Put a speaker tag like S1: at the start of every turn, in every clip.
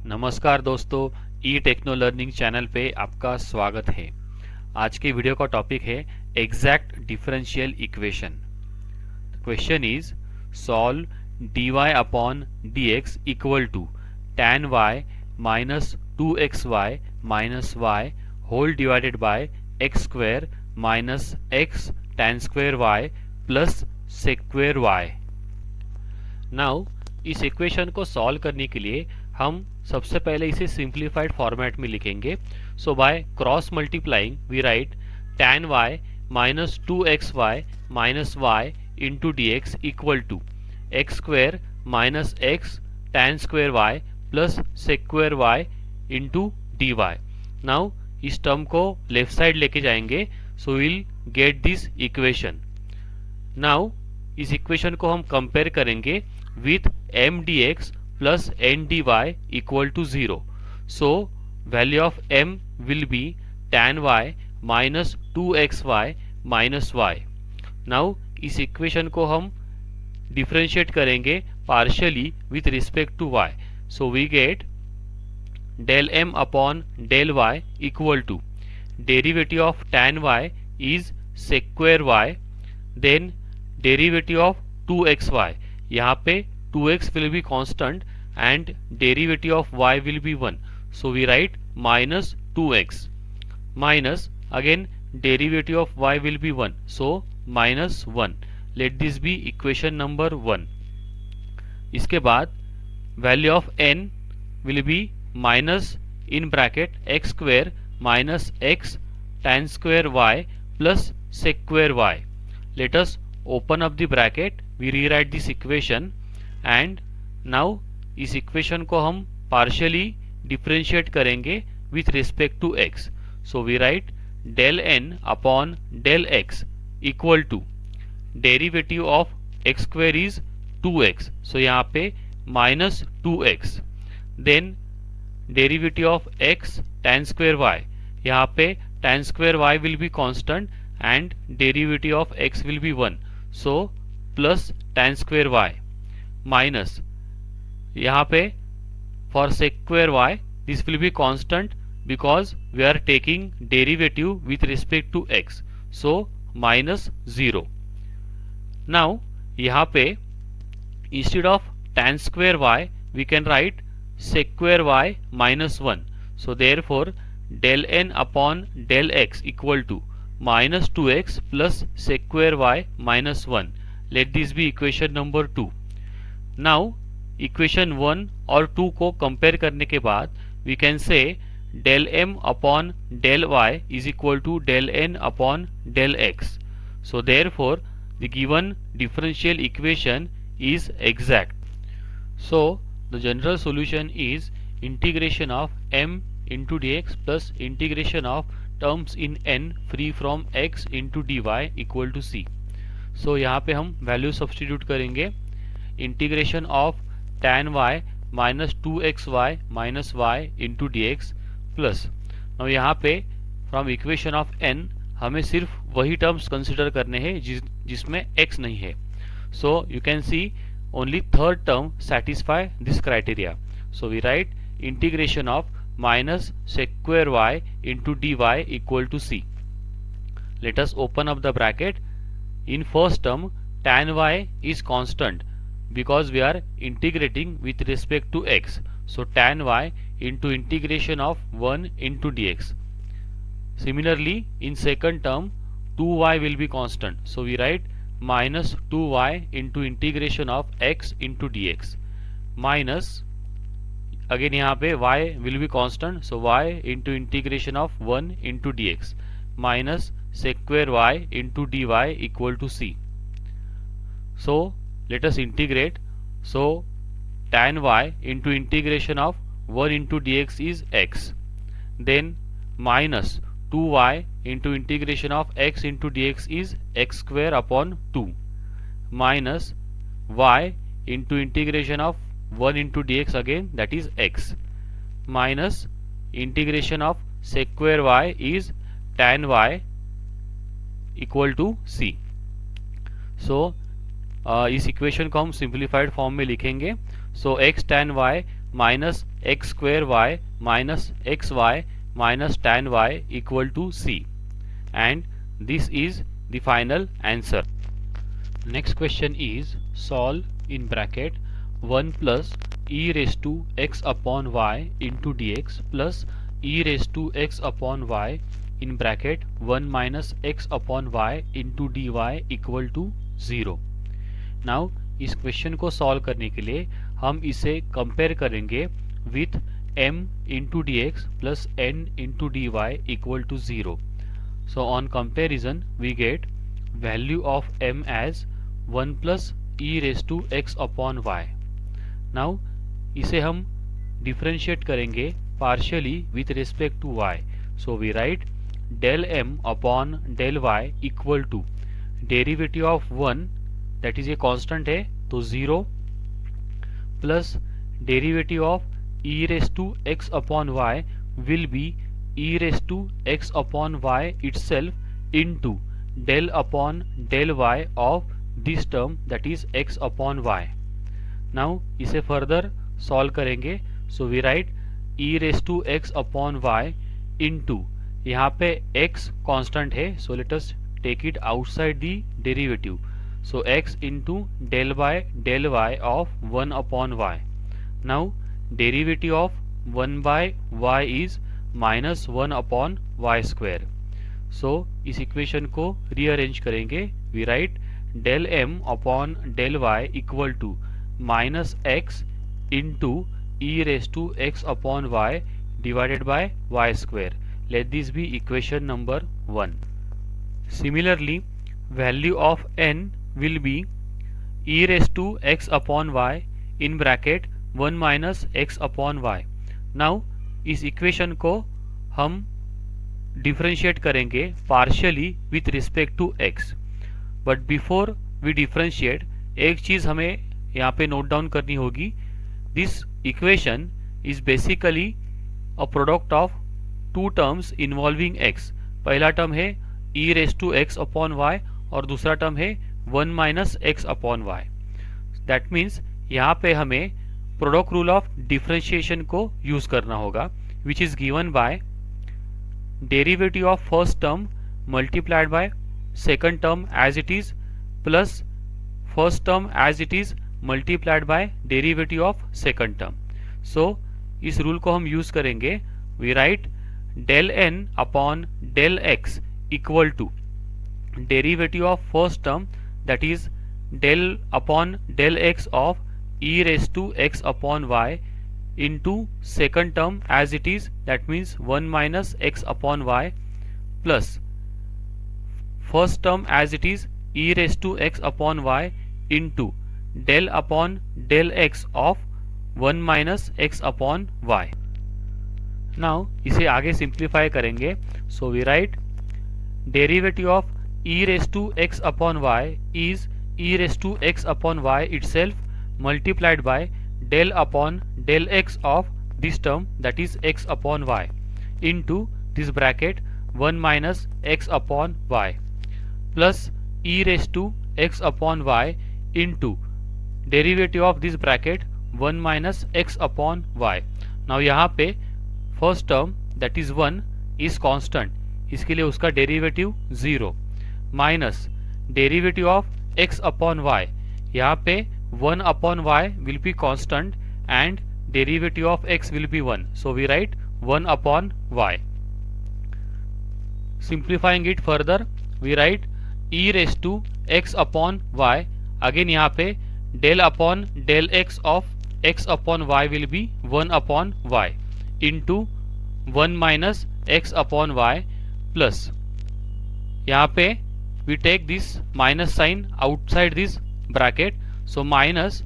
S1: नमस्कार दोस्तों, ई techno learning channel पे आपका स्वागत है। आज के वीडियो का टॉपिक है exact differential equation. Question is solve dy upon dx equal to tan y minus 2xy minus y whole divided by x square minus x tan square y plus sec square y। Now इस equation को solve करने के लिए हम सबसे पहले इसे simplified format में लिखेंगे। So by cross multiplying we write tan y minus 2xy minus y into D X equal to X square minus X tan square y plus sec square y into D Y. Now इस term को left side लेके जाएंगे, so will get this equation. Now इस equation को हम compare करेंगे with M D X plus n dy equal to 0. So value of m will be tan y minus 2xy minus y. Now इस equation को हम differentiate करेंगे partially with respect to y. So we get del m upon del y equal to derivative of tan y is sequare y, then derivative of 2xy. यहाँ पे 2x will be constant and derivative of y will be 1. So we write minus 2x minus again derivative of y will be 1. So minus 1. Let this be equation number 1. इसके बाद value of n will be minus in bracket x square minus x tan square y plus sequare y. Let us open up the bracket. We rewrite this equation and now इस equation को हम partially differentiate करेंगे with respect to x. So we write del n upon del x equal to derivative of x square is 2x. So यहाँ पे minus 2x, then derivative of x tan square y. यहाँ पे tan square y will be constant and derivative of x will be 1. So plus tan square y minus यहाँ पे for square y this will be constant because we are taking derivative with respect to x. So minus 0. Now यहाँ पे instead of tan square y we can write sec square y minus 1. So therefore del n upon del x equal to minus 2x plus sec square y minus 1. Let this be equation number 2. Now equation 1 और 2 को compare करने के बाद we can say del m upon del y is equal to del n upon del x. So therefore the given differential equation is exact. So the general solution is integration of m into dx plus integration of terms in n free from x into dy equal to c. सो यहाँ पे हम value substitute करेंगे. Integration of tan y minus 2xy minus y into D x plus now यहाँ पे from equation of n हमें सिर्फ वही terms consider करने हैं जिसमें x नहीं है. So you can see only third term satisfy this criteria. So we write integration of minus sec square y into D Y equal to c. Let us open up the bracket. In first term tan y is constant because we are integrating with respect to x. So tan y into integration of 1 into dx. Similarly in second term 2y will be constant. So we write minus 2y into integration of x into dx minus again यहाँ पे y will be constant. So y into integration of 1 into dx minus sequare y into dy equal to c. So let us integrate. So tan y into integration of 1 into dx is x, then minus 2y into integration of x into dx is x square upon 2 minus y into integration of 1 into dx again that is x minus integration of sequare y is tan y equal to C. So इस equation को हम simplified form में लिखेंगे. So X tan y minus X square Y minus X Y minus tan y equal to c, and this is the final answer. Next question is solve in bracket 1 plus e raised to x upon y into dx plus e raised to x upon y in bracket 1 minus x upon y into dy equal to 0. Now इस question को solve करने के लिए हम इसे compare करेंगे with m into dx plus n into dy equal to 0. So on comparison we get value of m as 1 plus e raised to x upon y. Now इसे हम differentiate करेंगे partially with respect to y. So we write del m upon del y equal to derivative of 1, that is a constant है तो 0, plus derivative of e raised to x upon y will be e raised to x upon y itself into del upon del y of this term, that is x upon y. Now इसे further solve करेंगे. So we write e raised to x upon y into, यहाँ पे x constant है, so let us take it outside the derivative. So x into del y of 1 upon y. Now derivative of 1 by y is minus 1 upon y square. So इस equation को rearrange करेंगे. We write del m upon del y equal to minus x into e raised to x upon y divided by y square. Let this be equation number 1. Similarly, value of n will be e raised to x upon y in bracket 1 minus x upon y. Now इस equation को हम differentiate करेंगे partially with respect to x. But before we differentiate एक चीज़ हमें यहाँ पे note down करनी होगी. This equation is basically a product of two terms involving x. पहला टर्म है e raise to x upon y और दूसरा टर्म है 1 minus x upon y. That means यहाँ पे हमें प्रोडक्ट रूल ऑफ डिफरेंशिएशन को यूज करना होगा, which is given by derivative of first term multiplied by second term as it is plus first term as it is multiplied by derivative of second term. So इस रूल को हम use करेंगे. We write del N upon del X equal to derivative of first term, that is del upon del x of e raised to x upon y into second term as it is, that means 1 minus x upon y, plus first term as it is e raised to x upon y into del upon del x of 1 minus x upon y. Now इसे आगे simplify करेंगे. So we write derivative of e raised to x upon y is e raised to x upon y itself multiplied by del upon del x of this term, that is x upon y, into this bracket 1 minus x upon y, plus e raised to x upon y into derivative of this bracket 1 minus x upon y. Now यहाँ पे first term that is 1 is constant, इसके लिए उसका derivative 0, minus derivative of x upon y. यहाँ पे 1 upon y will be constant and derivative of x will be 1. So we write 1 upon y. Simplifying it further, we write e raised to x upon y. Again यहाँ पे del upon del x of x upon y will be 1 upon y into 1 minus x upon y, plus यहाँ पे we take this minus sign outside this bracket, so minus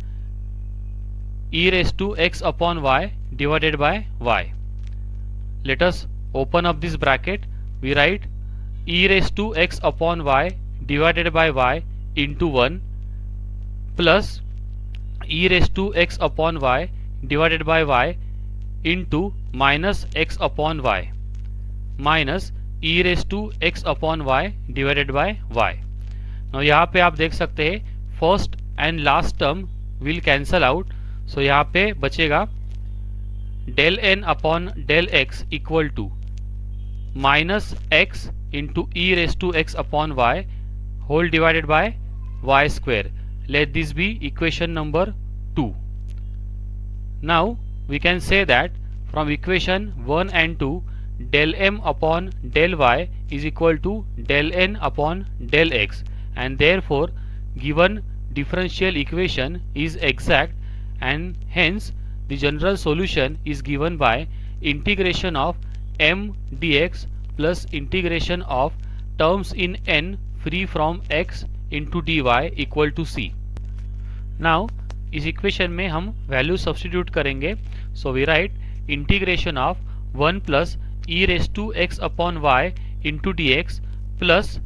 S1: e raised to x upon y divided by y. Let us open up this bracket. We write e raised to x upon y divided by y into 1 plus e raised to x upon y divided by y into minus x upon y minus e raised to x upon y divided by y. Now यहाँ पे आप देख सकते हैं first and last term will cancel out. सो यहाँ पे बचेगा del n upon del x equal to minus x into e raised to x upon y whole divided by y square. Let this be equation number 2. Now we can say that from equation 1 and 2, del m upon del y is equal to del n upon del x, and therefore given differential equation is exact, and hence the general solution is given by integration of m dx plus integration of terms in n free from x into dy equal to c. Now इस इक्वेशन में हम value substitute करेंगे. So we write integration of 1 plus e raise to x upon y into D x plus,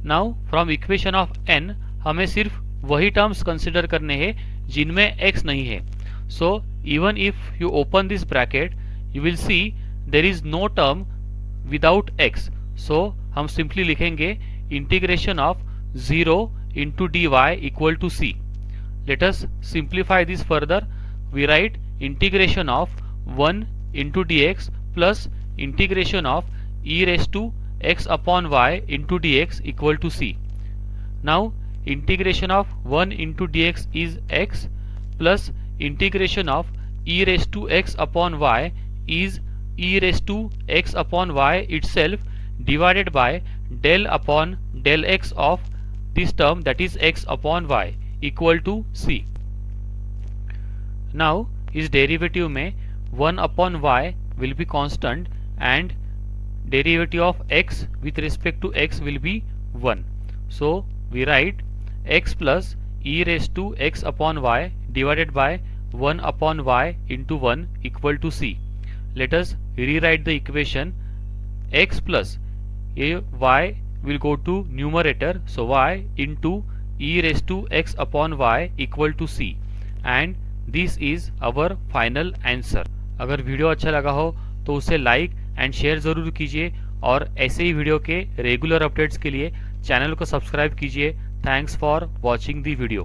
S1: now from equation of n हमें सिर्फ वही terms consider करने हैं जिनमें x नहीं है. So even if you open this bracket you will see there is no term without x. So हम simply लिखेंगे integration of 0 into D Y equal to c. Let us simplify this further. We write integration of 1 into dx plus integration of e raised to x upon y into dx equal to c. Now integration of 1 into dx is x plus integration of e raised to x upon y is e raised to x upon y itself divided by del upon del x of this term, that is x upon y, equal to c. Now इस derivative में 1 upon y will be constant and derivative of x with respect to x will be 1. So we write x plus e raised to x upon y divided by 1 upon y into 1 equal to c. Let us rewrite the equation. X plus y will go to numerator, so y into e raised to x upon y equal to c, and this is our final answer. अगर video अच्छा लगा हो तो उसे like and share ज़रूर कीजिए और ऐसे ही वीडियो के रेगुलर अपडेट्स के लिए चैनल को सब्सक्राइब कीजिए. Thanks for watching the video.